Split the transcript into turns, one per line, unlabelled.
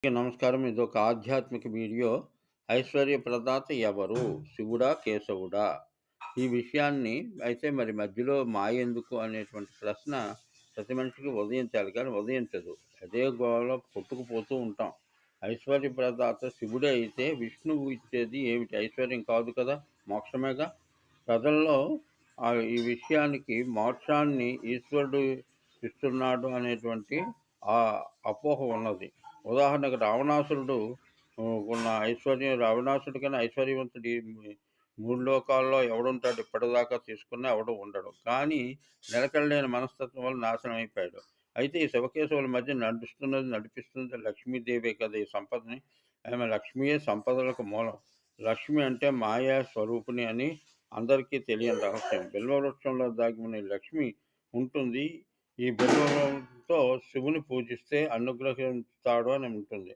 అందరికీ నమస్కారం. ఇదొక ఆధ్యాత్మిక వీడియో. ఐశ్వర్య ప్రదాత ఎవరు? శివుడా? కేశవుడా? ఈ విషయాన్ని అయితే మరి మధ్యలో మాయెందుకు అనేటువంటి ప్రశ్న ప్రతి మనిషికి ఉదయించాలి కానీ ఉదయించదు. అదే గోలలో కొట్టుకుపోతూ ఉంటాం. ఐశ్వర్య ప్రదాత శివుడే అయితే విష్ణువు ఇచ్చేది ఏమిటి? ఐశ్వర్యం కాదు కదా! మోక్షమేగా! ప్రజల్లో ఈ విషయానికి మోక్షాన్ని ఈశ్వరుడు ఇస్తున్నాడు అనేటువంటి ఆ అపోహ ఉన్నది. ఉదాహరణకు రావణాసురుడు ఉన్న ఐశ్వర్యం రావణాసురుడి కన్నా ఐశ్వర్యవంతుడు ఈ మూడు లోకాల్లో ఎవడుంటాడు? ఇప్పటిదాకా తీసుకున్నా ఎవడు ఉండడు. కానీ నిలకడలేని మనస్తత్వం వల్ల నాశనం అయిపోయాడు. అయితే ఈ శివకేశవుల మధ్య నడిపిస్తున్నది లక్ష్మీదేవే కదా! ఈ సంపదని. ఆమె లక్ష్మియే సంపదలకు మూలం. లక్ష్మి అంటే మాయా స్వరూపిణి అని అందరికీ తెలియని రహస్యం. బిల్వవృక్షంలో దాగి ఉన్న ఈ లక్ష్మి ఉంటుంది. ఈ బిల్వంతో శివుని పూజిస్తే అనుగ్రహిస్తాడు అని ఉంటుంది.